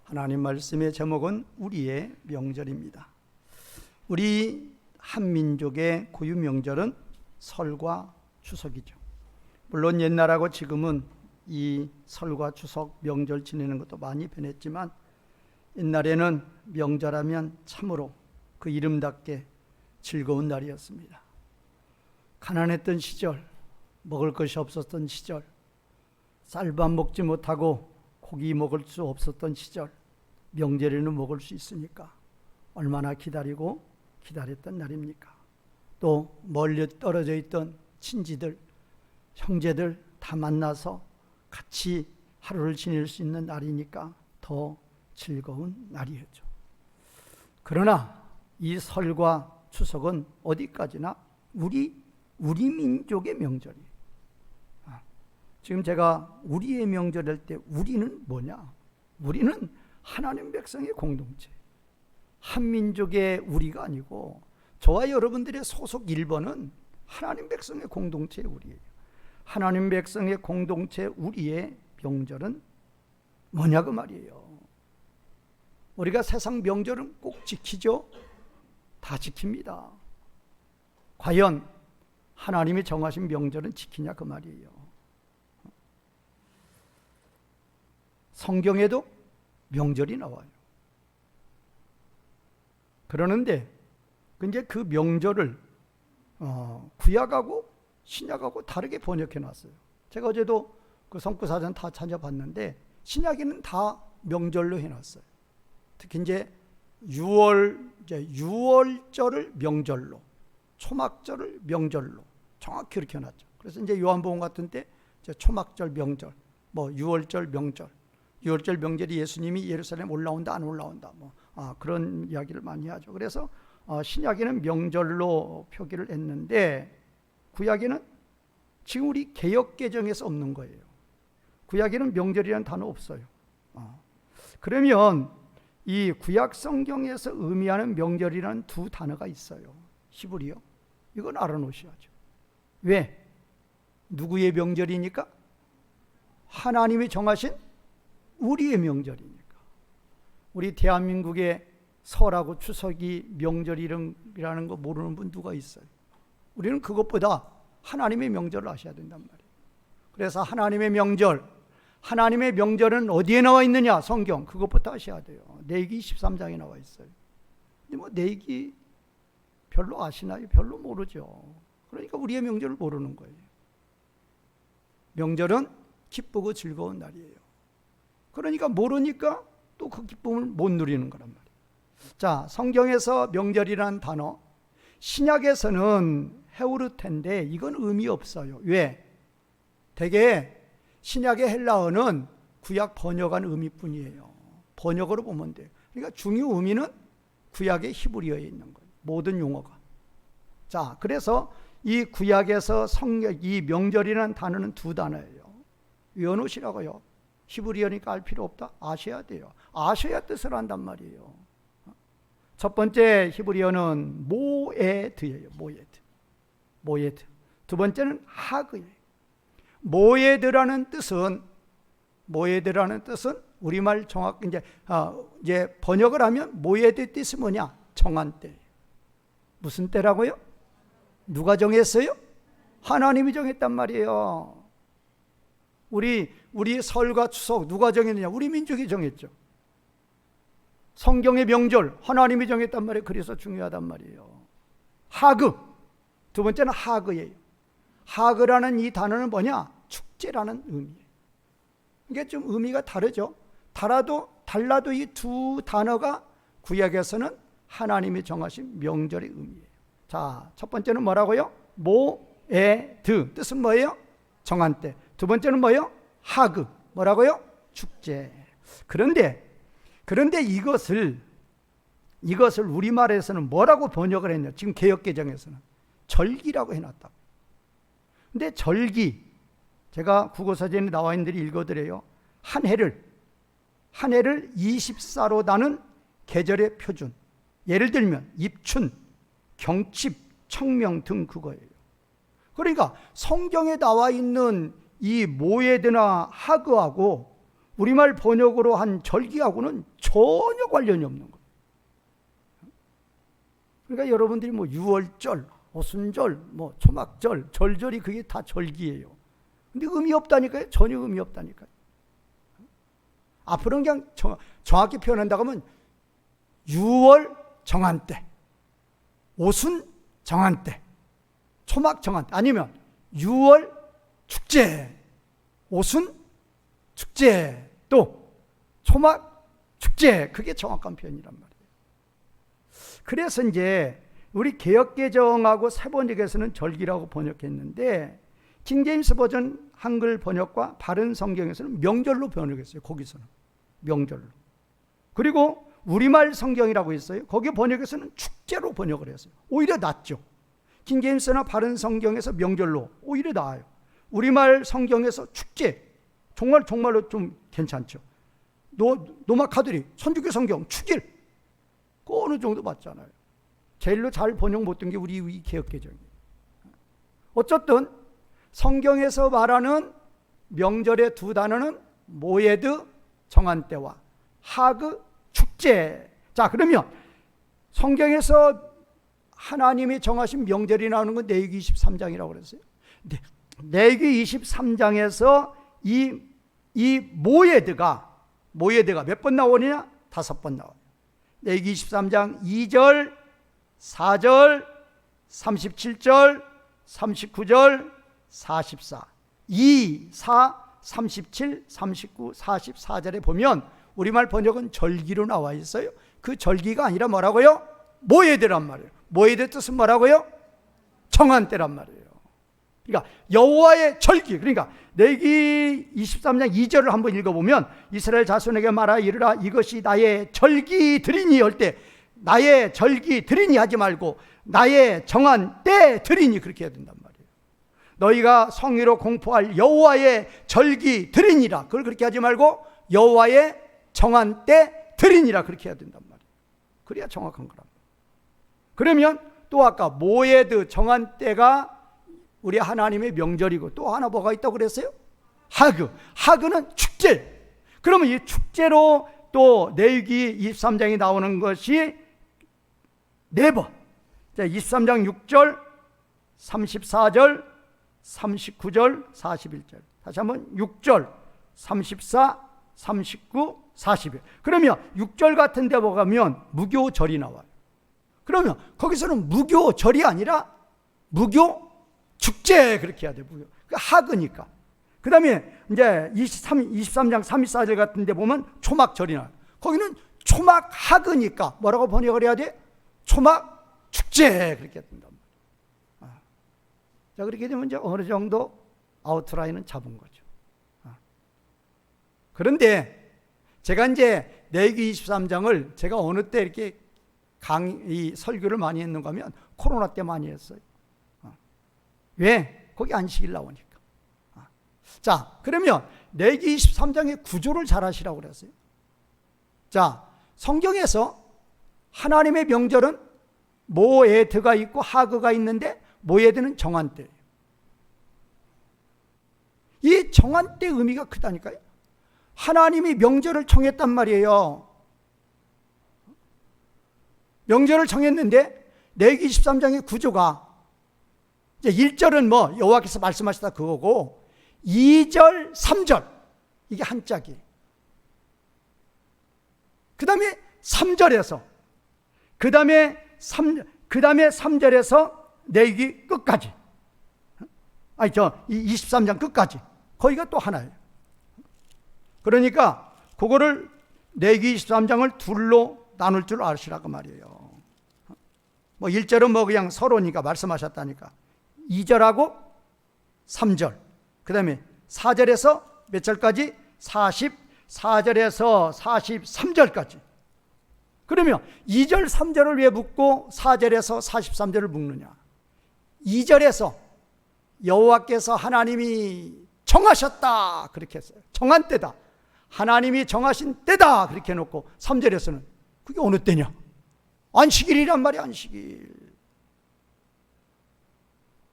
하나님 말씀의 제목은 우리의 명절입니다. 우리 한민족의 고유 명절은 설과 추석이죠. 물론 옛날하고 지금은 이 설과 추석 명절 지내는 것도 많이 변했지만 옛날에는 명절하면 참으로 그 이름답게 즐거운 날이었습니다. 가난했던 시절, 먹을 것이 없었던 시절, 쌀밥 먹지 못하고 고기 먹을 수 없었던 시절, 명절에는 먹을 수 있으니까 얼마나 기다렸던 날입니까? 또 멀리 떨어져 있던 친지들, 형제들 다 만나서 같이 하루를 지낼 수 있는 날이니까 더 즐거운 날이었죠. 그러나 이 설과 추석은 어디까지나 우리 민족의 명절이에요. 지금 제가 우리의 명절 할 때 우리는 뭐냐? 우리는 하나님 백성의 공동체, 한민족의 우리가 아니고 저와 여러분들의 소속 1번은 하나님 백성의 공동체 우리예요. 하나님 백성의 공동체 우리의 명절은 뭐냐고 말이에요. 우리가 세상 명절은 꼭 지키죠? 다 지킵니다. 과연 하나님이 정하신 명절은 지키냐 그 말이에요. 성경에도 명절이 나와요. 그러는데 이제 그 명절을 구약하고 신약하고 다르게 번역해 놨어요. 제가 어제도 그 성구사전 다 찾아봤는데 신약에는 다 명절로 해놨어요. 특히 이제 유월절을 명절로, 초막절을 명절로 정확히 이렇게 해놨죠. 그래서 이제 요한복음 같은 때 초막절 명절, 유월절 명절, 유월절 명절이 예수님이 예루살렘 올라온다 안 올라온다 그런 이야기를 많이 하죠. 그래서 신약에는 명절로 표기를 했는데 구약에는 지금 우리 개역개정에서 없는 거예요. 구약에는 명절이라는 단어 없어요. 그러면 이 구약 성경에서 의미하는 명절이라는 두 단어가 있어요. 히브리어. 이건 알아놓으셔야죠. 왜? 누구의 명절이니까? 하나님이 정하신 우리의 명절이니까. 우리 대한민국의 설하고 추석이 명절이라는 거 모르는 분 누가 있어요? 우리는 그것보다 하나님의 명절을 아셔야 된단 말이에요. 그래서 하나님의 명절은 어디에 나와 있느냐? 성경. 그것부터 아셔야 돼요. 레위기 23장에 나와 있어요. 근데 레위기 별로 아시나요? 별로 모르죠. 그러니까 우리의 명절을 모르는 거예요. 명절은 기쁘고 즐거운 날이에요. 그러니까 모르니까 또 그 기쁨을 못 누리는 거란 말이에요. 자, 성경에서 명절이라는 단어, 신약에서는 헤우르텐데 이건 의미 없어요. 왜? 되게 신약의 헬라어는 구약 번역한 의미뿐이에요. 번역으로 보면 돼요. 그러니까 중요 의미는 구약의 히브리어에 있는 거예요. 모든 용어가. 자, 그래서 이 구약에서 이 명절이라는 단어는 두 단어예요. 외워놓으시라고요. 히브리어니까 알 필요 없다? 아셔야 돼요. 아셔야 뜻을 안단 말이에요. 첫 번째 히브리어는 모에드예요. 모에드. 두 번째는 하그예요. 모에드라는 뜻은 우리말 정확 이제 번역을 하면 모에드 뜻이 뭐냐? 정한 때. 무슨 때라고요? 누가 정했어요? 하나님이 정했단 말이에요. 우리 설과 추석 누가 정했느냐? 우리 민족이 정했죠. 성경의 명절 하나님이 정했단 말이에요. 그래서 중요하단 말이에요. 하그. 두 번째는 하그예요. 하그라는 이 단어는 뭐냐? 축제라는 의미예요. 이게 좀 의미가 다르죠. 달라도 이 두 단어가 구약에서는 하나님이 정하신 명절의 의미예요. 자, 첫 번째는 뭐라고요? 모에드. 뜻은 뭐예요? 정한 때. 두 번째는 뭐예요? 하그. 뭐라고요? 축제. 그런데 이것을 우리말에서는 뭐라고 번역을 했냐? 지금 개역개정에서는 절기라고 해놨다고. 근데 절기, 제가 국어사전에 나와 있는 데를 읽어드려요. 한 해를 24로 나눈 계절의 표준. 예를 들면 입춘, 경칩, 청명 등 그거예요. 그러니까 성경에 나와 있는 이 모에드나 하그하고 우리말 번역으로 한 절기하고는 전혀 관련이 없는 거예요. 그러니까 여러분들이 뭐 유월절, 오순절, 뭐 초막절, 절절이 그게 다 절기예요. 근데 의미 없다니까요. 전혀 의미 없다니까요. 앞으로는 그냥 정확히 표현한다고 하면 유월 정한때, 오순 정한때, 초막 정한때, 아니면 유월 축제, 오순 축제, 또 초막 축제, 그게 정확한 표현이란 말이에요. 그래서 이제 우리 개역개정하고 세번역에서는 절기라고 번역했는데 킹제임스 버전 한글 번역과 바른 성경에서는 명절로 번역했어요. 거기서는 명절로. 그리고 우리말 성경이라고 있어요. 거기 번역에서는 축제로 번역을 했어요. 오히려 낫죠. 킹제임스나 바른 성경에서 명절로, 오히려 나아요. 우리말 성경에서 축제, 정말로 좀 괜찮죠. 노마카들이 천주교 성경 축일, 그 어느 정도 맞잖아요. 제일로 잘 번역 못된 게 우리 개역개정이에요. 어쨌든 성경에서 말하는 명절의 두 단어는 모에드 정한 때와 하그 축제. 자, 그러면 성경에서 하나님이 정하신 명절이 나오는 건 레위기 23장이라고 그랬어요. 레위기 23장에서 이 모에드가 몇 번 나오느냐? 5번 나와요. 레위기 23장 2절, 4절, 37절, 39절, 44. 2, 4, 37, 39, 44절에 보면 우리말 번역은 절기로 나와 있어요. 그 절기가 아니라 뭐라고요? 모에드란 말이에요. 모에드 뜻은 뭐라고요? 정한 때란 말이에요. 그러니까 여호와의 절기. 그러니까 레위기 23장 2절을 한번 읽어보면 이스라엘 자손에게 말하 이르라 이것이 나의 절기들이니 할 때 나의 절기들이니 하지 말고 나의 정한 때들이니 그렇게 해야 된단 말이에요. 너희가 성의로 공포할 여호와의 절기들이니라. 그걸 그렇게 하지 말고 여호와의 정한 때들이니라 그렇게 해야 된단 말이에요. 그래야 정확한 거란 말이에요. 그러면 또 아까 모에드 정한 때가 우리 하나님의 명절이고 또 하나 뭐가 있다고 그랬어요? 하그는 축제. 그러면 이 축제로 또 레위기 23장이 나오는 것이 4번. 23장 6절, 34절, 39절, 41절. 다시 한번 6절, 34, 39, 41. 그러면 6절 같은 데 보면 무교절이 나와요. 그러면 거기서는 무교절이 아니라 무교 축제 그렇게 해야 돼. 무교. 하그니까. 그 다음에 이제 23장 34절 같은 데 보면 초막절이 나와요. 거기는 초막 하그니까 뭐라고 번역을 해야 돼? 초막 축제 그렇게 된단 말이에요. 자, 그렇게 되면 이제 어느 정도 아웃라인은 잡은 거죠. 그런데 제가 이제 레위기 23장을 제가 어느 때 이렇게 이 설교를 많이 했는가 하면 코로나 때 많이 했어요. 왜? 거기 안식일 나오니까. 자, 그러면 레위기 23장의 구조를 잘 하시라고 그랬어요. 자, 성경에서 하나님의 명절은 모에드가 있고 하그가 있는데 모에드는 정한 때예요. 이 정한 때 의미가 크다니까요. 하나님이 명절을 정했단 말이에요. 명절을 정했는데 레위기 23장의 구조가 이제 1절은 뭐 여호와께서 말씀하시다 그거고 2절, 3절 이게 한짝이에요. 그 다음에 3절에서 그 다음에 3절에서 레위기 끝까지 23장 끝까지 거기가 또 하나예요. 그러니까 그거를 레위기 23장을 둘로 나눌 줄 아시라고 말이에요. 뭐 1절은 뭐 그냥 서로니까 말씀하셨다니까 2절하고 3절 그 다음에 4절에서 몇 절까지? 44절에서 43절까지. 그러면 2절 3절을 왜 묶고 4절에서 43절을 묶느냐? 2절에서 여호와께서 하나님이 정하셨다 그렇게 했어요. 정한 때다. 하나님이 정하신 때다 그렇게 해놓고 3절에서는 그게 어느 때냐? 안식일이란 말이야. 안식일.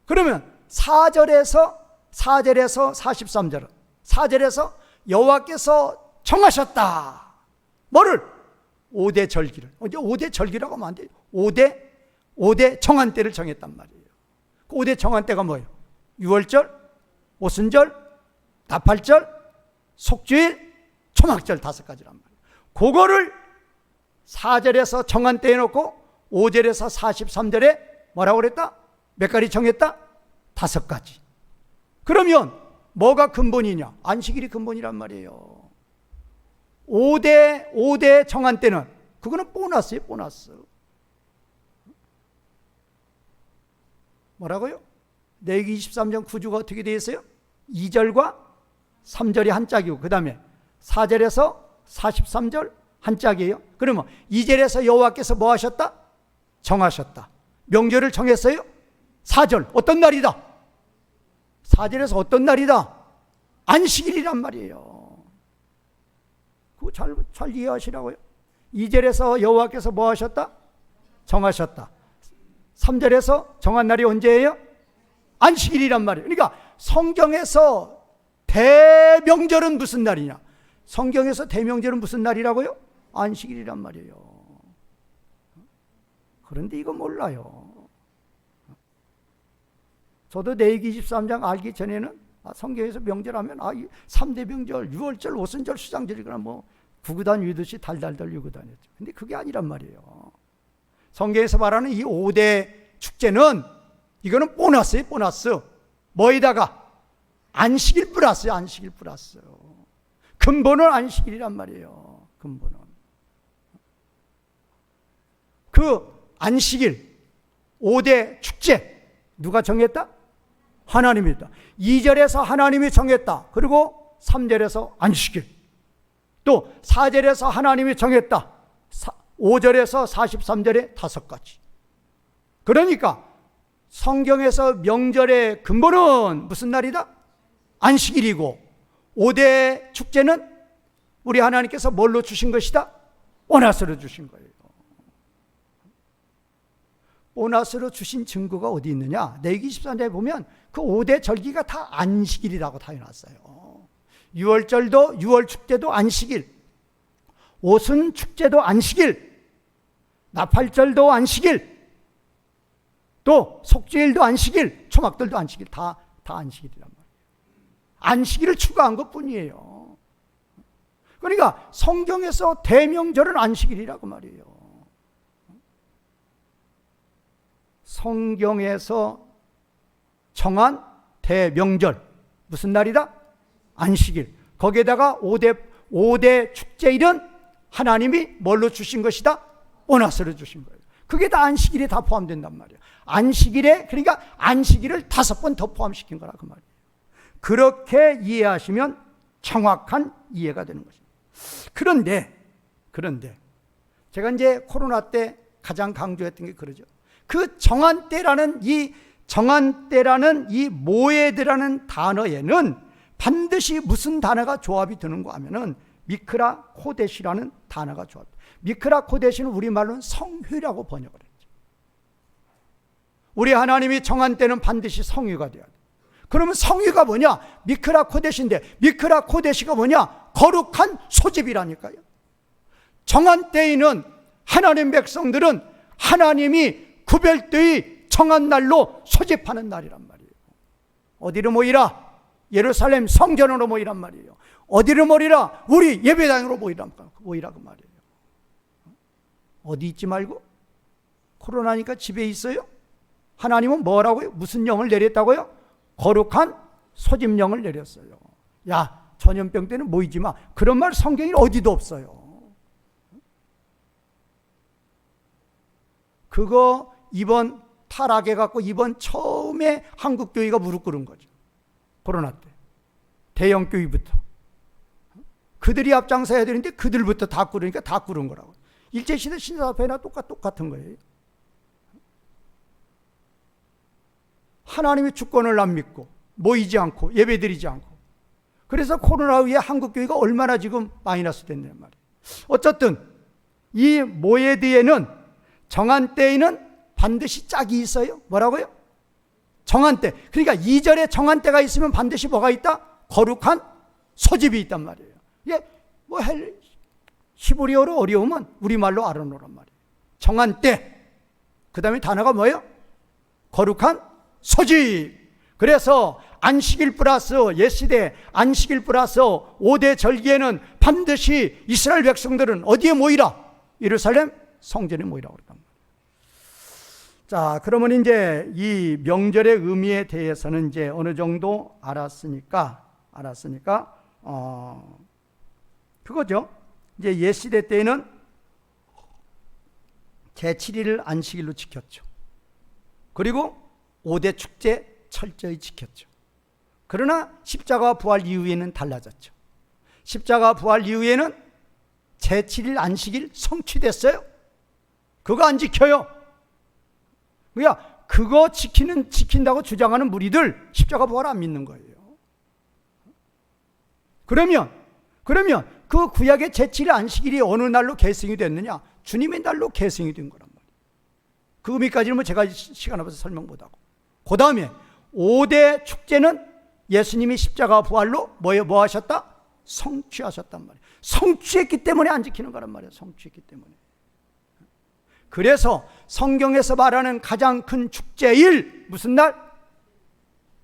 그러면 4절에서 43절은 4절에서 여호와께서 정하셨다. 뭐를? 5대 절기를. 이제 5대 절기라고 하면 안 돼요. 5대 정한 때를 정했단 말이에요. 그 5대 정한 때가 뭐예요? 유월절, 오순절, 나팔절, 속주일, 초막절 5가지란 말이에요. 그거를 4절에서 정한 때에 놓고 5절에서 43절에 뭐라고 그랬다? 몇 가지 정했다? 5가지. 그러면 뭐가 근본이냐? 안식일이 근본이란 말이에요. 5대 정한 때는 그거는 보너스예요. 보너스. 뭐라고요? 레위기 23장 9주가 어떻게 되어 있어요? 2절과 3절이 한 짝이고 그 다음에 4절에서 43절 한 짝이에요. 그러면 2절에서 여호와께서 뭐 하셨다? 정하셨다. 명절을 정했어요? 4절 어떤 날이다? 4절에서 어떤 날이다? 안식일이란 말이에요. 그거 잘 이해하시라고요. 2절에서 여호와께서 뭐 하셨다? 정하셨다. 3절에서 정한 날이 언제예요? 안식일이란 말이에요. 그러니까 성경에서 대명절은 무슨 날이냐? 성경에서 대명절은 무슨 날이라고요? 안식일이란 말이에요. 그런데 이거 몰라요. 저도 레위기 23장 알기 전에는 성경에서 명절하면 3대 명절, 유월절, 오순절, 수장절이거나 뭐 구구단 유듯이 달달달 유고 다녔죠. 근데 그게 아니란 말이에요. 성경에서 말하는 이 5대 축제는 이거는 보너스예요. 보너스. 뭐에다가? 안식일 플러스요. 안식일 플러스. 근본은 안식일이란 말이에요. 근본은. 그 안식일 5대 축제 누가 정했다? 하나님이다. 2절에서 하나님이 정했다. 그리고 3절에서 안식일. 또 4절에서 하나님이 정했다. 5절에서 43절에 5가지. 그러니까 성경에서 명절의 근본은 무슨 날이다? 안식일이고 5대 축제는 우리 하나님께서 뭘로 주신 것이다? 보너스로 주신 거예요. 보너스로 주신 증거가 어디 있느냐? 레위기 23장에 보면 그 5대 절기가 다 안식일이라고 다 해놨어요. 유월절도 유월축제도 안식일, 오순 축제도 안식일, 나팔절도 안식일, 또 속죄일도 안식일, 초막절도 안식일, 다 안식일이란 말이에요. 안식일을 추가한 것뿐이에요. 그러니까 성경에서 대명절은 안식일이라고 말이에요. 성경에서 정한 대명절 무슨 날이다? 안식일. 거기에다가 5대 축제일은 하나님이 뭘로 주신 것이다? 보너스로 주신 거예요. 그게 다 안식일에 다 포함된단 말이에요. 안식일에, 그러니까 안식일을 5번 더 포함시킨 거라 그 말이에요. 그렇게 이해하시면 정확한 이해가 되는 것입니다. 그런데 제가 이제 코로나 때 가장 강조했던 게 그러죠. 그 정한 때라는 이 모에드라는 단어에는 반드시 무슨 단어가 조합이 되는가 하면은 미크라 코데시라는 단어가 조합. 미크라 코데시는 우리말로는 성휴라고 번역을 했죠. 우리 하나님이 정한 때는 반드시 성휴가 돼야 돼. 그러면 성휴가 뭐냐? 미크라 코데시인데 미크라 코데시가 뭐냐? 거룩한 소집이라니까요. 정한 때에는 하나님 백성들은 하나님이 구별되이 정한 날로 소집하는 날이란 말이에요. 어디로 모이라? 예루살렘 성전으로 모이란 말이에요. 어디로 모이라? 우리 예배당으로 모이라 그 말이에요. 어디 있지 말고? 코로나니까 집에 있어요? 하나님은 뭐라고요? 무슨 영을 내렸다고요? 거룩한 소집령을 내렸어요. 야, 전염병 때는 모이지 마. 그런 말 성경에 어디도 없어요. 그거 이번 타락해갖고 이번 처음에 한국교회가 무릎 꿇은 거죠. 코로나 때. 대형교회부터. 그들이 앞장서야 되는데 그들부터 다 꿇으니까 다 꿇은 거라고. 일제시대 신사회나 똑같은 거예요. 하나님의 주권을 안 믿고 모이지 않고 예배드리지 않고. 그래서 코로나 후에 한국교회가 얼마나 지금 마이너스 됐냔 말이에요. 어쨌든 이 모에드에는 정한 때에는 반드시 짝이 있어요. 뭐라고요? 정한 때. 그러니까 2절에 정한 때가 있으면 반드시 뭐가 있다? 거룩한 소집이 있단 말이에요. 예, 뭐 히브리어로 어려우면 우리말로 알아놓으란 말이에요. 정한 때. 그 다음에 단어가 뭐예요? 거룩한 소집. 그래서 안식일 플러스 옛시대 안식일 플러스 5대 절기에는 반드시 이스라엘 백성들은 어디에 모이라? 예루살렘 성전에 모이라고 그랬단 말이에요. 자, 그러면 이제 이 명절의 의미에 대해서는 이제 어느 정도 알았으니까 그거죠. 이제 옛시대 때에는 제7일을 안식일로 지켰죠. 그리고 5대 축제 철저히 지켰죠. 그러나 십자가 부활 이후에는 달라졌죠. 십자가 부활 이후에는 제7일 안식일 성취됐어요? 그거 안 지켜요. 그러니까 그거 지킨다고 주장하는 무리들 십자가 부활 안 믿는 거예요. 그러면 그 구약의 제7일 안식일이 어느 날로 계승이 됐느냐? 주님의 날로 계승이 된 거란 말이에요. 그 의미까지는 뭐 제가 시간 없어서 설명 못하고. 그 다음에 5대 축제는 예수님이 십자가 부활로 뭐 하셨다? 성취하셨단 말이에요. 성취했기 때문에 안 지키는 거란 말이에요. 성취했기 때문에. 그래서 성경에서 말하는 가장 큰 축제일 무슨 날?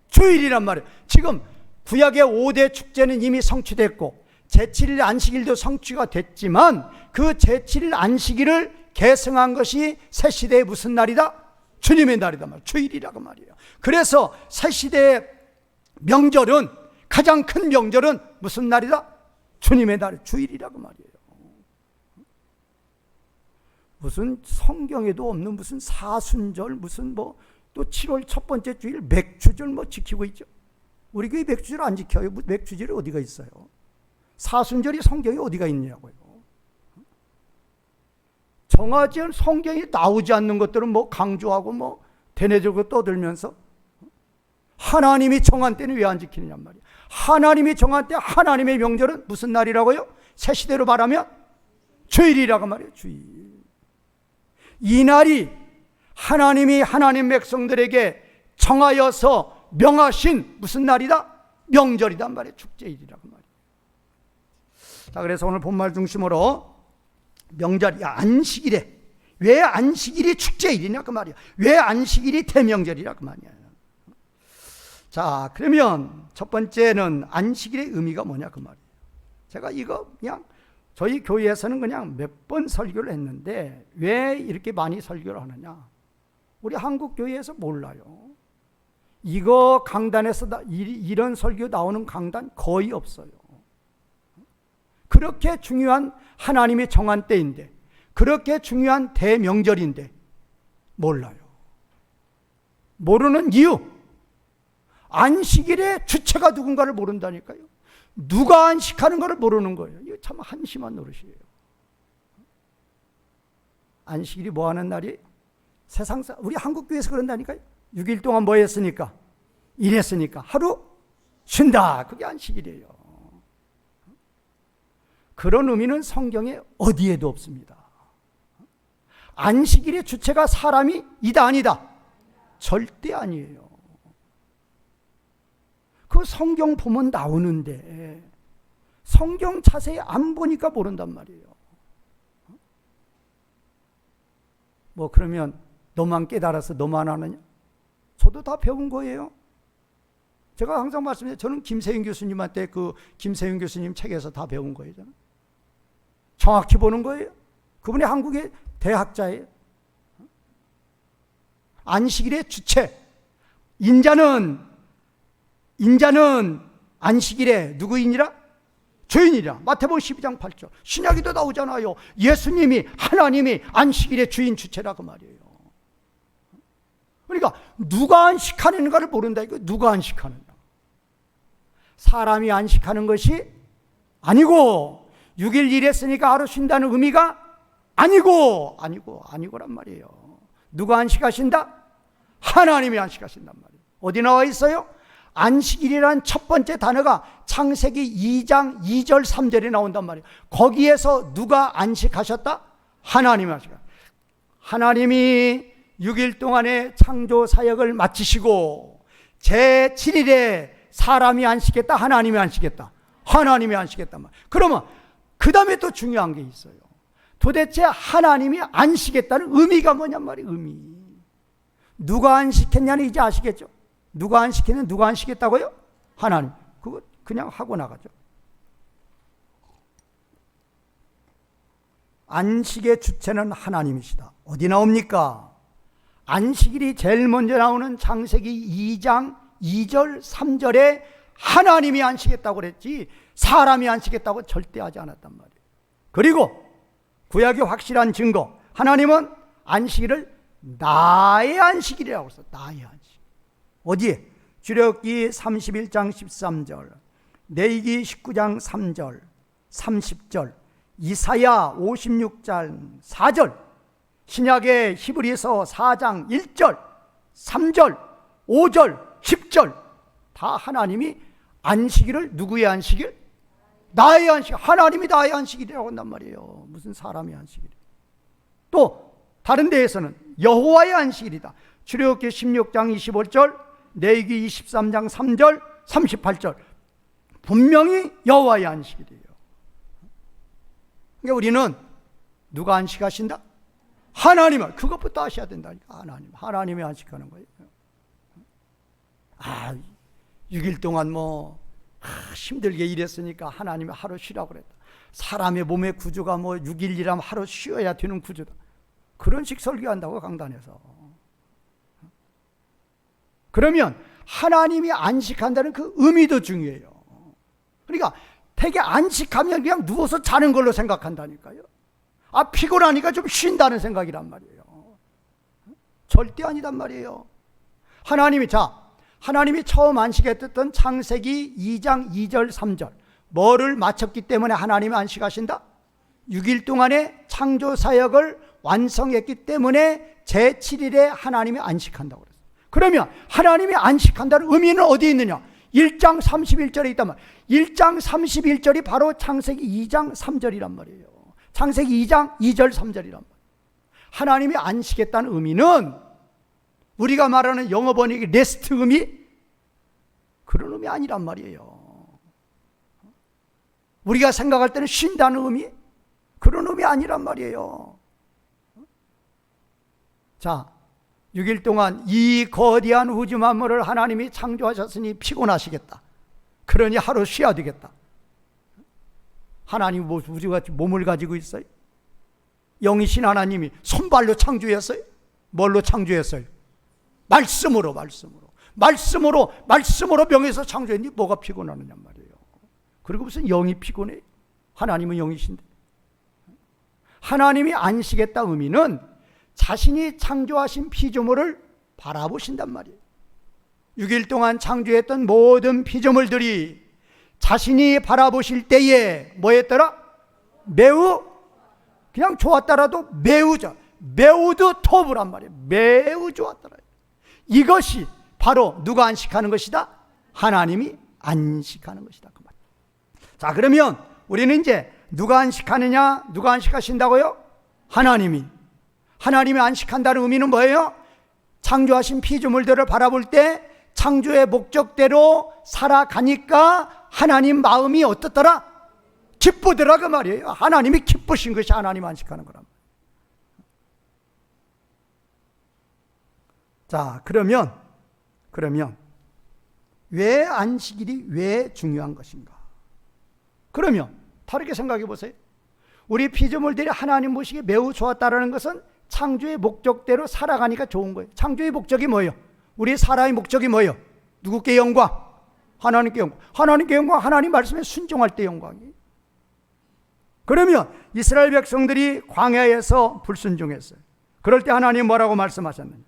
주일이란 말이에요. 지금 구약의 5대 축제는 이미 성취됐고 제7일 안식일도 성취가 됐지만 그 제7일 안식일을 계승한 것이 새시대의 무슨 날이다? 주님의 날이다 말이에요. 주일이라고 말이에요. 그래서 새시대의 명절은 가장 큰 명절은 무슨 날이다? 주님의 날, 주일이라고 말이에요. 무슨 성경에도 없는 무슨 사순절, 무슨 뭐 또 7월 첫 번째 주일 맥주절 뭐 지키고 있죠. 우리 교회 맥주절 안 지켜요. 맥주절이 어디가 있어요? 사순절이 성경에 어디가 있냐고요. 정하지 않은 성경에 나오지 않는 것들은 뭐 강조하고 뭐 대내적으로 떠들면서 하나님이 정한 때는 왜 안 지키느냔 말이에요. 하나님이 정한 때 하나님의 명절은 무슨 날이라고요? 새시대로 말하면 주일이라고 말이에요. 주일. 이 날이 하나님이 하나님 백성들에게 정하여서 명하신 무슨 날이다? 명절이단 말이에요. 축제일이라고 말이에요. 자, 그래서 오늘 본말 중심으로 명절, 안식일에 왜 안식일이 축제일이냐 그 말이야. 왜 안식일이 대명절이냐 그 말이야. 자, 그러면 첫 번째는 안식일의 의미가 뭐냐 그 말이에요. 제가 이거 그냥 저희 교회에서는 그냥 몇 번 설교를 했는데 왜 이렇게 많이 설교를 하느냐? 우리 한국 교회에서 몰라요. 이거 강단에서 이런 설교 나오는 강단 거의 없어요. 그렇게 중요한 하나님이 정한 때인데, 그렇게 중요한 대명절인데 몰라요. 모르는 이유, 안식일의 주체가 누군가를 모른다니까요. 누가 안식하는 것을 모르는 거예요. 이거 참 한심한 노릇이에요. 안식일이 뭐 하는 날이? 세상사 우리 한국교회에서 그런다니까요. 6일 동안 뭐 했으니까? 일했으니까 하루 쉰다. 그게 안식일이에요. 그런 의미는 성경에 어디에도 없습니다. 안식일의 주체가 사람이 이다 아니다? 절대 아니에요. 그 성경 보면 나오는데 성경 자세히 안 보니까 모른단 말이에요. 뭐 그러면 너만 깨달아서 너만 아느냐? 저도 다 배운 거예요. 제가 항상 말씀드려요. 저는 김세윤 교수님한테 그 김세윤 교수님 책에서 다 배운 거예요. 저는. 정확히 보는 거예요. 그분이 한국의 대학자예요. 안식일의 주체. 인자는 안식일에 누구이니라? 주인이라. 마태복음 12장 8절. 신약에도 나오잖아요. 예수님이 하나님이 안식일의 주인 주체라고 말이에요. 그러니까 누가 안식하는가를 모른다. 이거 누가 안식하느냐. 사람이 안식하는 것이 아니고 6일 일했으니까 하루 쉰다는 의미가 아니고란 말이에요. 누가 안식하신다? 하나님이 안식하신단 말이에요. 어디 나와 있어요? 안식일이란 첫 번째 단어가 창세기 2장 2절 3절에 나온단 말이에요. 거기에서 누가 안식하셨다? 하나님이 안식하셨다. 하나님이 6일 동안의 창조 사역을 마치시고 제7일에 사람이 안식했다? 하나님이 안식했다? 하나님이 안식했단 말이에요. 그러면 그 다음에 또 중요한 게 있어요. 도대체 하나님이 안식했다는 의미가 뭐냔 말이에요. 의미. 누가 안식했냐는 이제 아시겠죠? 누가 안식했냐? 누가 안식했다고요? 하나님. 그거 그냥 하고 나가죠. 안식의 주체는 하나님이시다. 어디 나옵니까? 안식일이 제일 먼저 나오는 창세기 2장 2절 3절에 하나님이 안식했다고 그랬지 사람이 안식했다고 절대 하지 않았단 말이에요. 그리고 구약의 확실한 증거, 하나님은 안식일을 나의 안식일이라고 했어요. 나의 안식. 어디에? 출애굽기 31장 13절, 레위기 19장 3절, 30절, 이사야 56장 4절, 신약의 히브리서 4장 1절, 3절, 5절, 10절 다 하나님이 안식일을 누구의 안식일? 나의 안식. 하나님이 나의 안식일이라고 한단 말이에요. 무슨 사람의 안식일이에요. 또 다른 데에서는 여호와의 안식일이다. 출애굽기 16장 25절, 레위기 23장 3절, 38절 분명히 여호와의 안식일이에요. 그러니까 우리는 누가 안식하신다? 하나님을. 그것부터 아셔야 된다니까. 하나님이 안식하는 거예요. 6일 동안 힘들게 일했으니까 하나님이 하루 쉬라고 그랬다. 사람의 몸의 구조가 6일이라면 하루 쉬어야 되는 구조다. 그런 식 설교한다고 강단에서. 그러면 하나님이 안식한다는 그 의미도 중요해요. 그러니까 되게 안식하면 그냥 누워서 자는 걸로 생각한다니까요. 피곤하니까 좀 쉰다는 생각이란 말이에요. 절대 아니단 말이에요. 하나님이 처음 안식했던 창세기 2장 2절 3절 뭐를 마쳤기 때문에 하나님이 안식하신다? 6일 동안의 창조 사역을 완성했기 때문에 제7일에 하나님이 안식한다고 그랬어요. 그러면 하나님이 안식한다는 의미는 어디에 있느냐? 1장 31절에 있단 말이에요. 1장 31절이 바로 창세기 2장 3절이란 말이에요. 창세기 2장 2절 3절이란 말이에요. 하나님이 안식했다는 의미는 우리가 말하는 영어 번역의 레스트 의미, 그런 의미 아니란 말이에요. 우리가 생각할 때는 쉰다는 의미, 그런 의미 아니란 말이에요. 자, 6일 동안 이 거대한 우주 만물을 하나님이 창조하셨으니 피곤하시겠다. 그러니 하루 쉬어야 되겠다. 하나님이 우주같이 몸을 가지고 있어요? 영이신 하나님이 손발로 창조했어요? 뭘로 창조했어요? 말씀으로 명해서 창조했니? 뭐가 피곤하느냐 말이에요. 그리고 무슨 영이 피곤해? 하나님은 영이신데. 하나님이 안식했다 의미는 자신이 창조하신 피조물을 바라보신단 말이에요. 6일 동안 창조했던 모든 피조물들이 자신이 바라보실 때에 뭐였더라? 매우, 그냥 좋았더라도 매우도 토브란 말이에요. 매우 좋았더라. 이것이 바로 누가 안식하는 것이다? 하나님이 안식하는 것이다. 그 말. 자, 그러면 우리는 이제 누가 안식하느냐? 누가 안식하신다고요? 하나님이 안식한다는 의미는 뭐예요? 창조하신 피조물들을 바라볼 때 창조의 목적대로 살아가니까 하나님 마음이 어떻더라? 기쁘더라 그 말이에요. 하나님이 기쁘신 것이 하나님 안식하는 거란 말이에요. 자, 그러면 왜 안식일이 왜 중요한 것인가? 그러면 다르게 생각해 보세요. 우리 피조물들이 하나님 보시기에 매우 좋았다라는 것은 창조의 목적대로 살아가니까 좋은 거예요. 창조의 목적이 뭐예요? 우리 사람의 목적이 뭐예요? 누구께 영광? 하나님께 영광. 하나님께 영광, 하나님 말씀에 순종할 때 영광이에요. 그러면 이스라엘 백성들이 광야에서 불순종했어요. 그럴 때 하나님 뭐라고 말씀하셨느냐?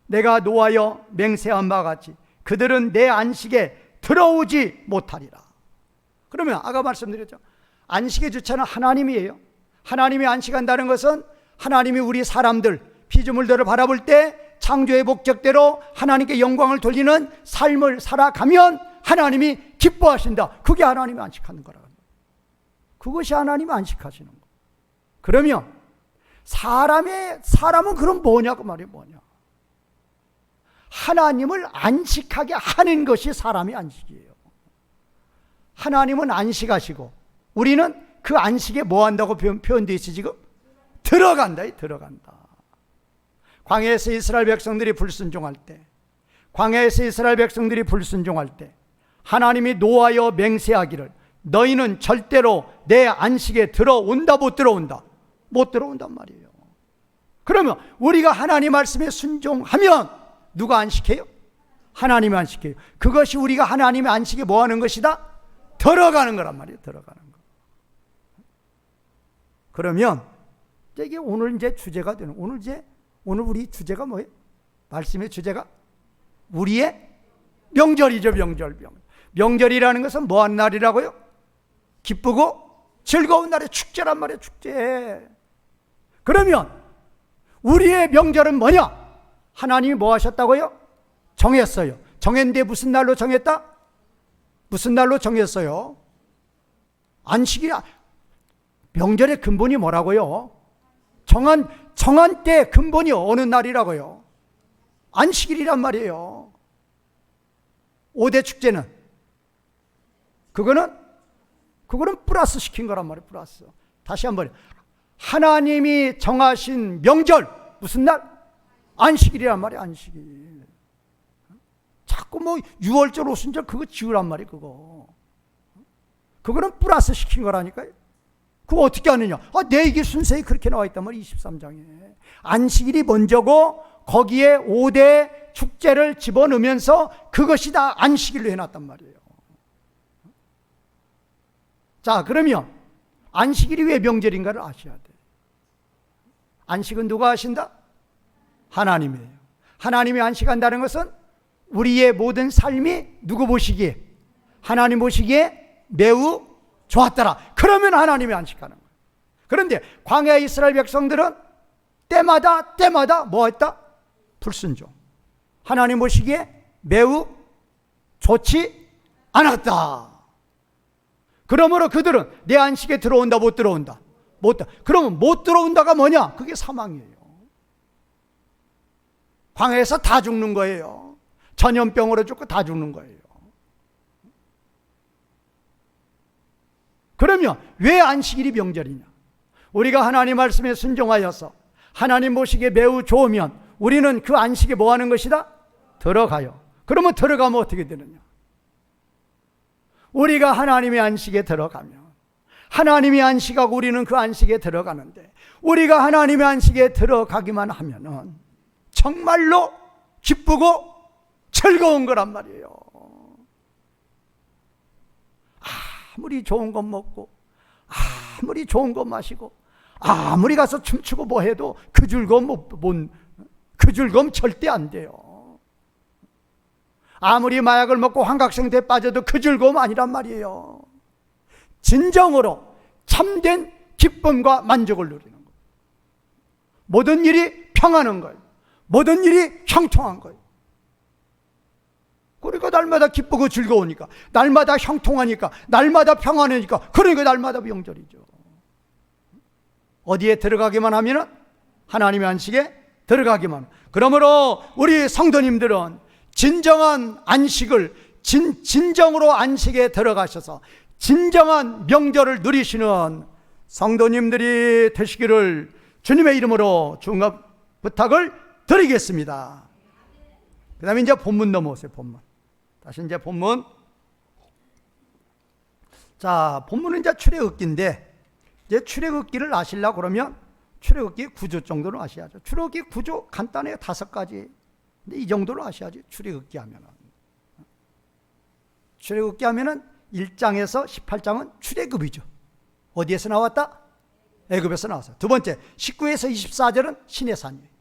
내가 노하여 맹세한 바와 같이 그들은 내 안식에 들어오지 못하리라. 그러면 아까 말씀드렸죠. 안식의 주체는 하나님이에요. 하나님이 안식한다는 것은 하나님이 우리 사람들, 피조물들을 바라볼 때 창조의 목적대로 하나님께 영광을 돌리는 삶을 살아가면 하나님이 기뻐하신다. 그게 하나님이 안식하는 거라고. 그것이 하나님이 안식하시는 거. 그러면 사람은 그럼 뭐냐고 말이에요. 뭐냐? 하나님을 안식하게 하는 것이 사람의 안식이에요. 하나님은 안식하시고 우리는 그 안식에 뭐 한다고 표현되어 있지 지금? 들어간다. 들어간다. 광야에서 이스라엘 백성들이 불순종할 때, 광야에서 이스라엘 백성들이 불순종할 때 하나님이 노하여 맹세하기를 너희는 절대로 내 안식에 들어온다 못 들어온다? 못 들어온단 말이에요. 그러면 우리가 하나님 말씀에 순종하면 누가 안식해요? 하나님이 안식해요. 그것이 우리가 하나님의 안식에 뭐 하는 것이다? 들어가는 거란 말이에요. 들어가는 거. 그러면 이게 오늘 이제 주제가 되는, 오늘 우리 주제가 뭐예요? 말씀의 주제가 우리의 명절이죠. 명절이라는 것은 뭐 하는 날이라고요? 기쁘고 즐거운 날의 축제란 말이에요. 축제. 그러면 우리의 명절은 뭐냐? 하나님이 뭐 하셨다고요? 정했어요. 정했는데 무슨 날로 정했다? 무슨 날로 정했어요? 안식이. 명절의 근본이 뭐라고요? 정한 때 근본이 어느 날이라고요? 안식일이란 말이에요. 5대 축제는 그거는 플러스 시킨 거란 말이에요. 플러스. 다시 한번, 하나님이 정하신 명절 무슨 날? 안식일이란 말이에요. 안식일. 자꾸 뭐 6월절 오순절 그거 지우란 말이에요. 그거는 플러스 시킨 거라니까요. 그거 어떻게 하느냐? 내 얘기 순서에 그렇게 나와 있단 말이에요. 23장에 안식일이 먼저고 거기에 5대 축제를 집어넣으면서 그것이 다 안식일로 해놨단 말이에요. 자, 그러면 안식일이 왜 명절인가를 아셔야 돼요. 안식은 누가 하신다? 하나님이에요. 하나님이 안식한다는 것은 우리의 모든 삶이 누구 보시기에? 하나님 보시기에 매우 좋았더라. 그러면 하나님이 안식하는 거예요. 그런데 광야 이스라엘 백성들은 때마다 뭐 했다? 불순종. 하나님 보시기에 매우 좋지 않았다. 그러므로 그들은 내 안식에 들어온다 못 들어온다? 그러면 못 들어온다가 뭐냐? 그게 사망이에요. 광야에서 다 죽는 거예요. 전염병으로 죽고 다 죽는 거예요. 그러면 왜 안식일이 명절이냐? 우리가 하나님 말씀에 순종하여서 하나님 보시기에 매우 좋으면 우리는 그 안식에 뭐 하는 것이다? 들어가요. 그러면 들어가면 어떻게 되느냐? 우리가 하나님의 안식에 들어가면 하나님이 안식하고 우리는 그 안식에 들어가는데, 우리가 하나님의 안식에 들어가기만 하면은 정말로 기쁘고 즐거운 거란 말이에요. 아무리 좋은 것 먹고 아무리 좋은 것 마시고 아무리 가서 춤추고 뭐 해도 그 즐거움 절대 안 돼요. 아무리 마약을 먹고 환각상태에 빠져도 그 즐거움 아니란 말이에요. 진정으로 참된 기쁨과 만족을 누리는 거예요. 모든 일이 평안한 거예요. 모든 일이 형통한 거예요. 그러니까 날마다 기쁘고 즐거우니까, 날마다 형통하니까, 날마다 평안하니까, 그러니까 날마다 명절이죠. 어디에 들어가기만 하면은 하나님의 안식에 들어가기만. 그러므로 우리 성도님들은 진정한 안식을 진정으로 안식에 들어가셔서 진정한 명절을 누리시는 성도님들이 되시기를 주님의 이름으로 중급 부탁을 드리겠습니다. 그 다음에 이제 본문 넘어오세요. 본문. 다시 이제 본문. 자, 본문은 이제 출애굽기인데, 이제 출애굽기를 아시려고 그러면 출애굽기 구조 정도는 아셔야죠. 출애굽기 구조 간단해요. 5가지. 근데 이 정도로 아셔야지. 출애굽기 하면은 1장에서 18장은 출애굽이죠. 어디에서 나왔다? 애굽에서 나왔어요. 두 번째, 19에서 24절은 시내산이에요.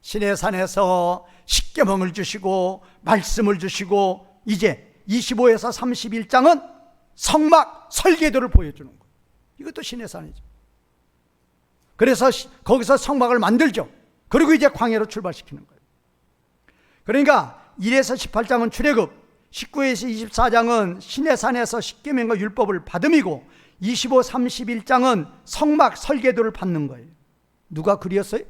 시내산에서 십계명을 주시고 말씀을 주시고, 이제 25에서 31장은 성막 설계도를 보여주는 거예요. 이것도 시내산이죠. 그래서 거기서 성막을 만들죠. 그리고 이제 광야로 출발시키는 거예요. 그러니까 1에서 18장은 출애굽, 19에서 24장은 시내산에서 십계명과 율법을 받음이고, 25, 31장은 성막 설계도를 받는 거예요. 누가 그렸어요?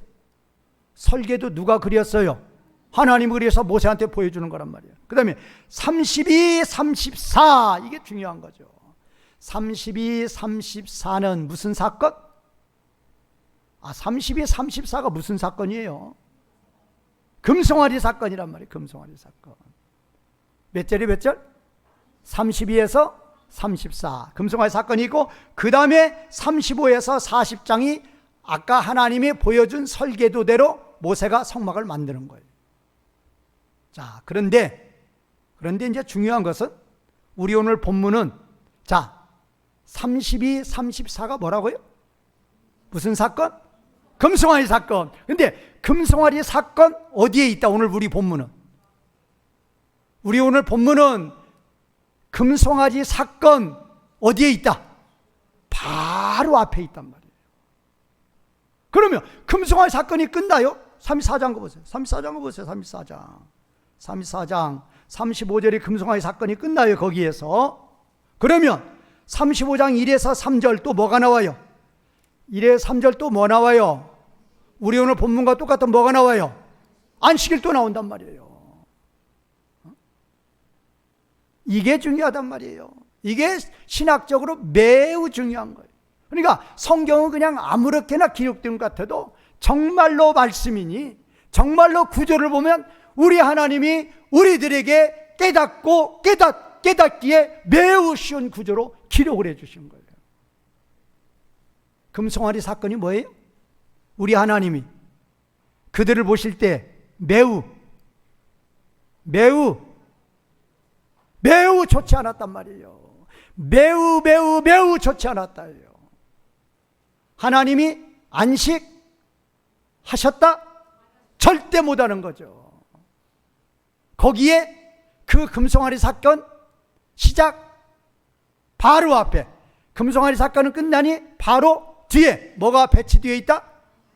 설계도 누가 그렸어요? 하나님이 그려서 모세한테 보여주는 거란 말이에요. 그 다음에 32, 34, 이게 중요한 거죠. 32, 34는 무슨 사건? 32, 34가 무슨 사건이에요? 금송아리 사건이란 말이에요. 금송아리 사건. 몇 절이 몇 절? 32에서 34. 금송아리 사건이 있고, 그 다음에 35에서 40장이 아까 하나님이 보여준 설계도대로 모세가 성막을 만드는 거예요. 자, 그런데 이제 중요한 것은 우리 오늘 본문은, 자, 32, 34가 뭐라고요? 무슨 사건? 금송아리 사건. 근데 금송아리 사건 어디에 있다? 오늘 우리 본문은. 우리 오늘 본문은 금송아리 사건 어디에 있다? 바로 앞에 있단 말이에요. 그러면 금송아리 사건이 끝나요? 34장 거 보세요. 34장 거 보세요. 34장 35절에 금송아리 사건이 끝나요. 거기에서. 그러면 35장 1에서 3절 또 뭐가 나와요? 1에 3절 또 뭐 나와요? 우리 오늘 본문과 똑같은 뭐가 나와요? 안식일 또 나온단 말이에요. 이게 중요하단 말이에요. 이게 신학적으로 매우 중요한 거예요. 그러니까 성경은 그냥 아무렇게나 기록된 것 같아도 정말로 말씀이니, 정말로 구조를 보면 우리 하나님이 우리들에게 깨닫기에 매우 쉬운 구조로 기록을 해 주신 거예요. 금송아리 사건이 뭐예요? 우리 하나님이 그들을 보실 때 매우 좋지 않았단 말이에요. 매우 좋지 않았다예요. 하나님이 안식하셨다? 절대 못하는 거죠. 거기에 그 금송아리 사건 시작 바로 앞에, 금송아리 사건은 끝나니 바로 뒤에 뭐가 배치되어 있다?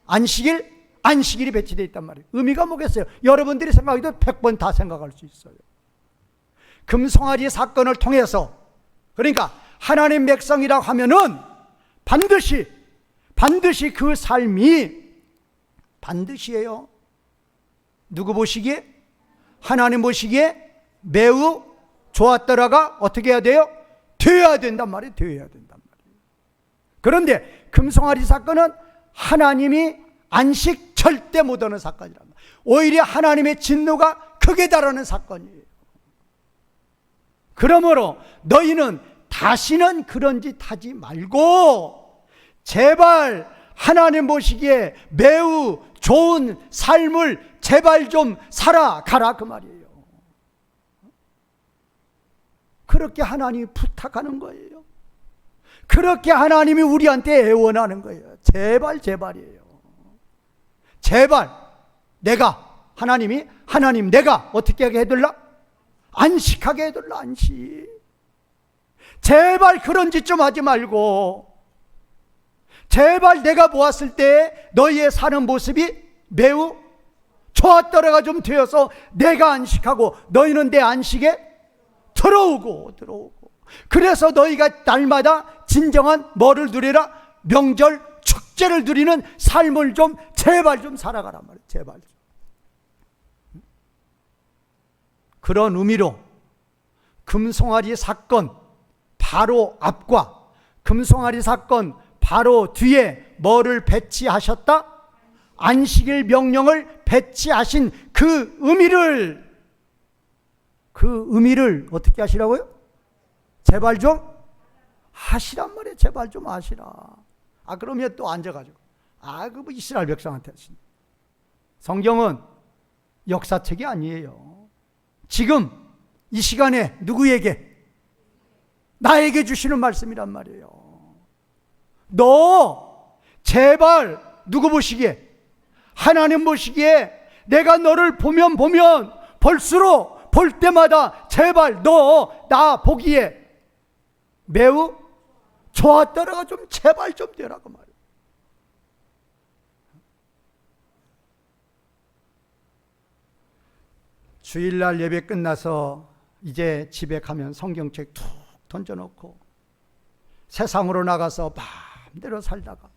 안식일이 배치되어 있단 말이에요. 의미가 뭐겠어요? 여러분들이 생각해도 100번 다 생각할 수 있어요. 금송아리 사건을 통해서, 그러니까 하나님 백성이라고 하면은 반드시 그 삶이 반드시예요. 누구 보시기에? 하나님 보시기에 매우 좋았더라가 어떻게 해야 돼요? 되어야 된단 말이에요. 되어야 된단 말이에요. 그런데 금송아리 사건은 하나님이 안식 절대 못하는 사건이란 말이에요. 오히려 하나님의 진노가 극에 달하는 사건이에요. 그러므로 너희는 다시는 그런 짓 하지 말고 제발 하나님 보시기에 매우 좋은 삶을 제발 좀 살아가라 그 말이에요. 그렇게 하나님이 부탁하는 거예요. 그렇게 하나님이 우리한테 애원하는 거예요. 제발이에요. 제발 하나님 내가 어떻게 하게 해둘라? 안식하게 해둘라. 안식. 제발 그런 짓 좀 하지 말고, 제발 내가 보았을 때 너희의 사는 모습이 매우 좋았더라가 좀 되어서 내가 안식하고 너희는 내 안식에 들어오고 그래서 너희가 날마다 진정한 뭐를 누리라? 명절 축제를 누리는 삶을 좀 제발 좀 살아가란 말이에요. 제발. 그런 의미로 금송아리 사건 바로 앞과 금송아리 사건 바로 뒤에 뭐를 배치하셨다? 안식일 명령을 배치하신 그 의미를 어떻게 하시라고요? 제발 좀 하시란 말이에요. 제발 좀 하시라. 그러면 또 앉아가지고 그 이스라엘 백성한테 하시네. 성경은 역사책이 아니에요. 지금 이 시간에 누구에게? 나에게 주시는 말씀이란 말이에요. 너 제발 누구 보시기에? 하나님 보시기에 내가 너를 보면 볼수록 볼 때마다 제발 너 나 보기에 매우 좋았더라가 좀 제발 좀 되라고 말이에요. 주일날 예배 끝나서 이제 집에 가면 성경책 툭 던져놓고 세상으로 나가서 마음대로 살다가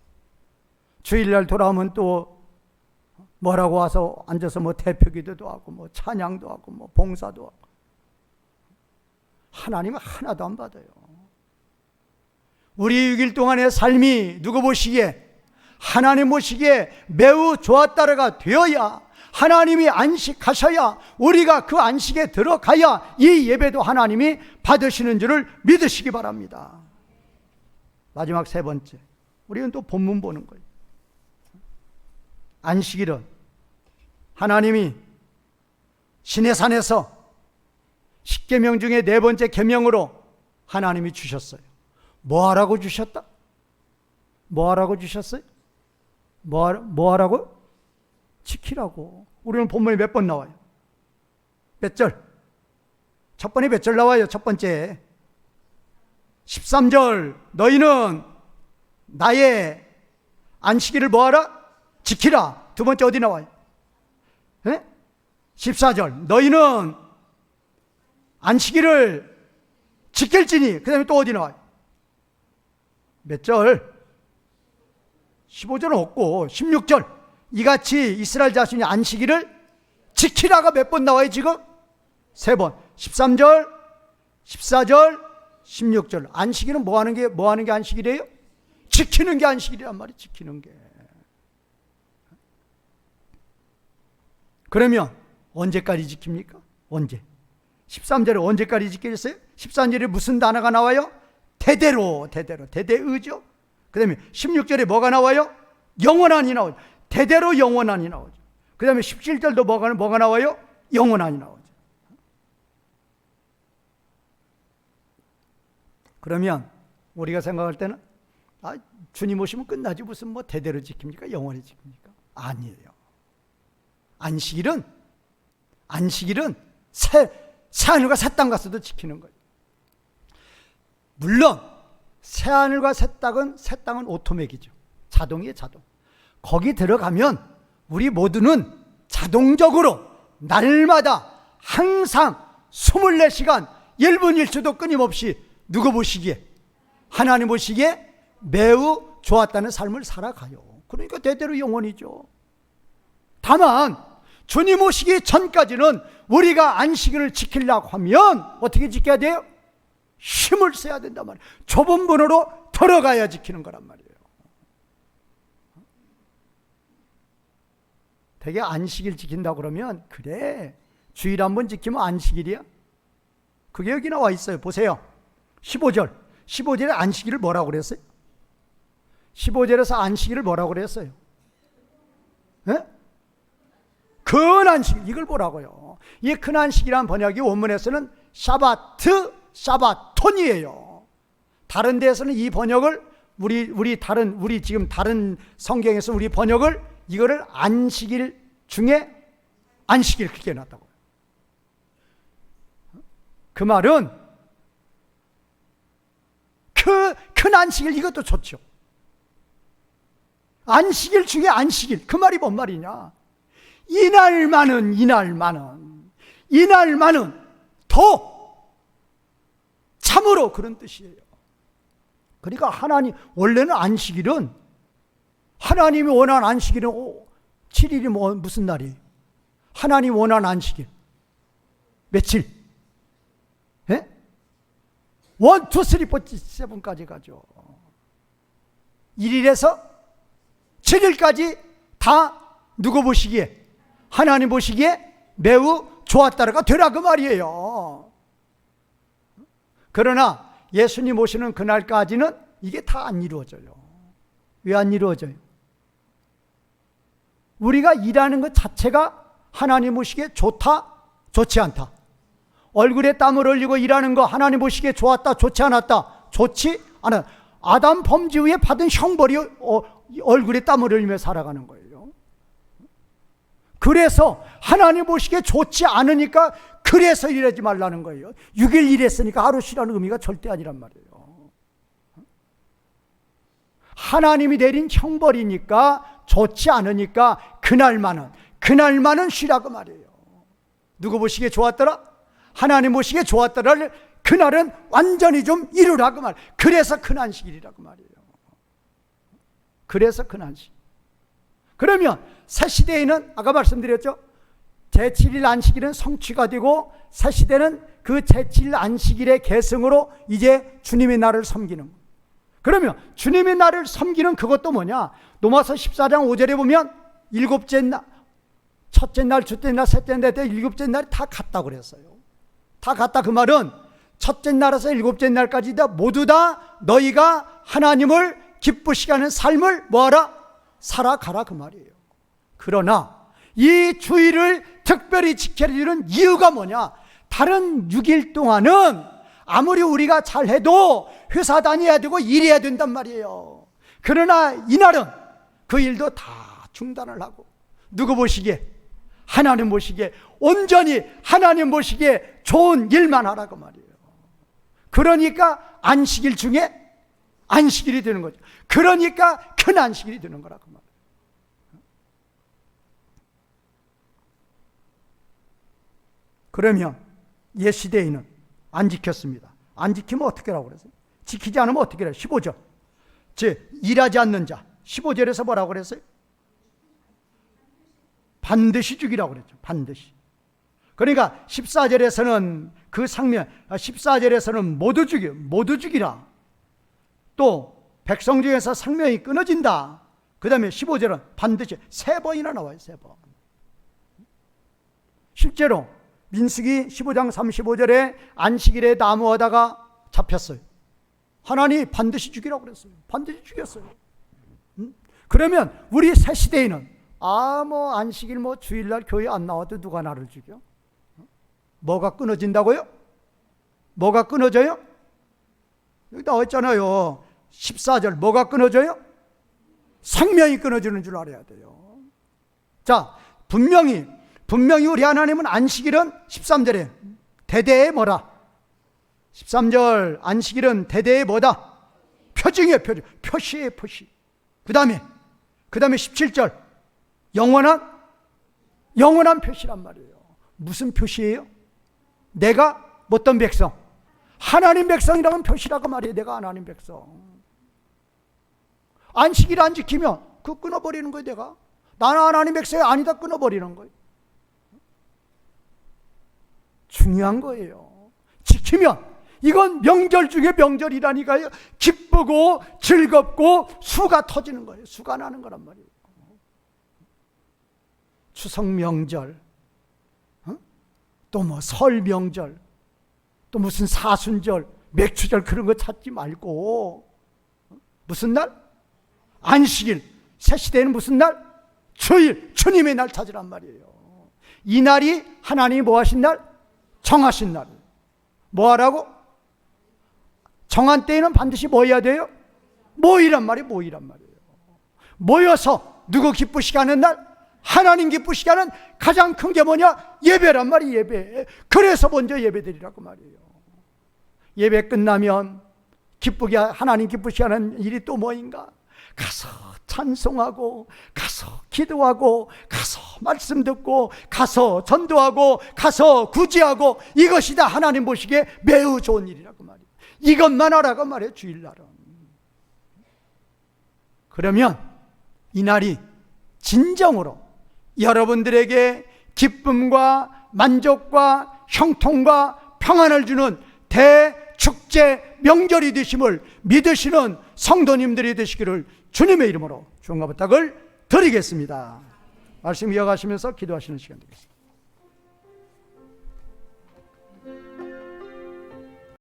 주일날 돌아오면 또 뭐라고 와서 앉아서 뭐 대표기도도 하고 뭐 찬양도 하고 뭐 봉사도 하고 하나님은 하나도 안 받아요. 우리 6일 동안의 삶이 누구 보시기에, 하나님 보시기에 매우 좋았다가 되어야, 하나님이 안식하셔야, 우리가 그 안식에 들어가야 이 예배도 하나님이 받으시는 줄을 믿으시기 바랍니다. 마지막 세 번째, 우리는 또 본문 보는 거예요. 안식일은 하나님이 시내산에서 10계명 중에 네 번째 계명으로 하나님이 주셨어요. 뭐 하라고 주셨다? 뭐 하라고 주셨어요? 뭐 하라고? 지키라고. 우리는 본문에 몇 번 나와요? 몇 절? 첫 번에 몇 절 나와요? 첫 번째 13절, 너희는 나의 안식일을 뭐 하라? 지키라. 두 번째 어디 나와요? 14절, 너희는 안식일을 지킬지니. 그 다음에 또 어디 나와요? 몇 절? 15절은 없고 16절, 이같이 이스라엘 자손이 안식일을 지키라가 몇 번 나와요 지금? 세 번. 13절, 14절, 16절. 안식일은 뭐 하는 게 안식일이에요? 지키는 게 안식일이란 말이에요. 지키는 게. 그러면 언제까지 지킵니까? 언제? 13절에 언제까지 지키겠어요? 13절에 무슨 단어가 나와요? 대대로. 대대의죠. 그 다음에 16절에 뭐가 나와요? 영원한이 나오죠. 대대로 영원한이 나오죠. 그 다음에 17절도 뭐가 나와요? 영원한이 나오죠. 그러면 우리가 생각할 때는 주님 오시면 끝나지 무슨 뭐 대대로 지킵니까? 영원히 지킵니까? 아니에요. 안식일은 새하늘과 새 땅 가서도 지키는 거예요. 물론 새하늘과 새 땅은 오토맥이죠. 자동이에요, 자동. 거기 들어가면 우리 모두는 자동적으로 날마다 항상 24시간 1분 1초도 끊임없이 누구 보시기에? 하나님 보시기에 매우 좋았다는 삶을 살아가요. 그러니까 대대로 영원이죠. 다만 주님 오시기 전까지는 우리가 안식일을 지키려고 하면 어떻게 지켜야 돼요? 힘을 써야 된단 말이에요. 좁은 문으로 들어가야 지키는 거란 말이에요. 되게 안식일 지킨다고 그러면 그래 주일 한번 지키면 안식일이야? 그게 여기 나와 있어요. 보세요. 15절에 안식일을 뭐라고 그랬어요? 15절에서 안식일을 뭐라고 그랬어요? 큰 안식일, 이걸 보라고요. 이 큰 안식이라는 번역이 원문에서는 샤바톤이에요. 다른 데에서는 이 번역을 우리 지금 다른 성경에서 우리 번역을 이거를 안식일 중에 안식일 그렇게 해놨다고요. 그 말은 큰 안식일, 이것도 좋죠. 안식일 중에 안식일, 그 말이 뭔 말이냐? 이날만은 더 참으로, 그런 뜻이에요. 그러니까 원래는 안식일은, 하나님이 원하는 안식일은 7일이 무슨 날이에요? 하나님 원하는 안식일 며칠? 1, 2, 3, 4, 7까지 가죠. 1일에서 7일까지 다 누구 보시기에? 하나님 보시기에 매우 좋았다가 되라, 그 말이에요. 그러나 예수님 오시는 그날까지는 이게 다 안 이루어져요. 왜 안 이루어져요? 우리가 일하는 것 자체가 하나님 보시기에 좋다, 좋지 않다. 얼굴에 땀을 흘리고 일하는 거 하나님 보시기에 좋았다, 좋지 않았다. 좋지 않아. 아담 범죄 후에 받은 형벌이 얼굴에 땀을 흘리며 살아가는 거예요. 그래서 하나님 보시기에 좋지 않으니까 그래서 일하지 말라는 거예요. 6일 일했으니까 하루 쉬라는 의미가 절대 아니란 말이에요. 하나님이 내린 형벌이니까, 좋지 않으니까 그날만은 쉬라고 말이에요. 누구 보시기에 좋았더라? 하나님 보시기에 좋았더라를 그날은 완전히 좀 이루라고 말. 그래서 큰 안식일이라고 말이에요. 그래서 큰 안식. 그러면 새 시대에는 아까 말씀드렸죠. 제7일 안식일은 성취가 되고 새 시대는 그 제7일 안식일의 계승으로 이제 주님의 날을 섬기는 거예요. 그러면 주님이 나를 섬기는 그것도 뭐냐? 로마서 14장 5절에 보면 일곱째 날, 첫째 날, 둘째 날, 셋째 날, 일곱째 날이 다 같다고 그랬어요. 다 같다 그 말은 첫째 날에서 일곱째 날까지 다 모두 다 너희가 하나님을 기쁘시게 하는 삶을 뭐하라? 살아가라 그 말이에요. 그러나 이 주일을 특별히 지켜주는 이유가 뭐냐? 다른 6일 동안은 아무리 우리가 잘해도 회사 다녀야 되고 일해야 된단 말이에요. 그러나 이날은 그 일도 다 중단을 하고 누구 보시기에? 하나님 보시기에 온전히 하나님 보시기에 좋은 일만 하라고 말이에요. 그러니까 안식일 중에 안식일이 되는 거죠. 그러니까 큰 안식일이 되는 거라고 말이에요. 그러면 옛 시대에는 안 지켰습니다. 안 지키면 어떻게 하라고 그랬어요? 지키지 않으면 어떻게 해요? 15절. 즉 일하지 않는 자. 15절에서 뭐라고 그랬어요? 반드시 죽이라고 그랬죠. 반드시. 그러니까 14절에서는 그 상면, 14절에서는 모두 죽이라. 또 백성 중에서 상명이 끊어진다. 그 다음에 15절은 반드시 3번이나 나와요. 3번. 실제로 민수기 15장 35절에 안식일에 나무하다가 잡혔어요. 하나님 반드시 죽이라고 그랬어요. 반드시 죽였어요. 그러면 우리 새 시대에는 뭐 안식일 뭐 주일날 교회 안 나와도 누가 나를 죽여? 뭐가 끊어진다고요? 뭐가 끊어져요? 여기 나와 있잖아요. 14절 뭐가 끊어져요? 생명이 끊어지는 줄 알아야 돼요. 자, 분명히 우리 하나님은 안식일은 13절에 대대의 뭐라? 13절 안식일은 대대의 뭐다? 표징이에요. 표시예요. 표시. 그 다음에 17절 영원한 표시란 말이에요. 무슨 표시예요? 내가 어떤 백성? 하나님 백성이라는 표시라고 말이에요. 내가 하나님 백성. 안식일 안 지키면 그거 끊어버리는 거예요. 내가 나는 하나님 백성이 아니다 끊어버리는 거예요. 중요한 거예요. 지키면 이건 명절 중에 명절이라니까요. 기쁘고 즐겁고 수가 터지는 거예요. 수가 나는 거란 말이에요. 추석 명절, 또 뭐 설 명절, 또 무슨 사순절, 맥추절 그런 거 찾지 말고 무슨 날? 안식일. 새 시대에는 무슨 날? 주일, 주님의 날 찾으란 말이에요. 이 날이 하나님이 뭐 하신 날? 정하신 날. 뭐 하라고? 정한 때에는 반드시 뭐 해야 돼요? 모이란 말이에요. 모여서 누구 기쁘시게 하는 날? 하나님 기쁘시게 하는 가장 큰 게 뭐냐? 예배란 말이에요. 예배. 그래서 먼저 예배드리라고 말이에요. 예배 끝나면 기쁘게 하나님 기쁘시게 하는 일이 또 뭐인가? 가서 찬송하고, 가서 기도하고, 가서 말씀 듣고, 가서 전도하고, 가서 구제하고, 이것이 다 하나님 보시기에 매우 좋은 일이라고 말이에요. 이것만 하라고 말이에요. 주일날은. 그러면 이날이 진정으로 여러분들에게 기쁨과 만족과 형통과 평안을 주는 대축제 명절이 되심을 믿으시는 성도님들이 되시기를 주님의 이름으로 축원과 부탁을 드리겠습니다. 말씀 이어가시면서 기도하시는 시간 되겠습니다.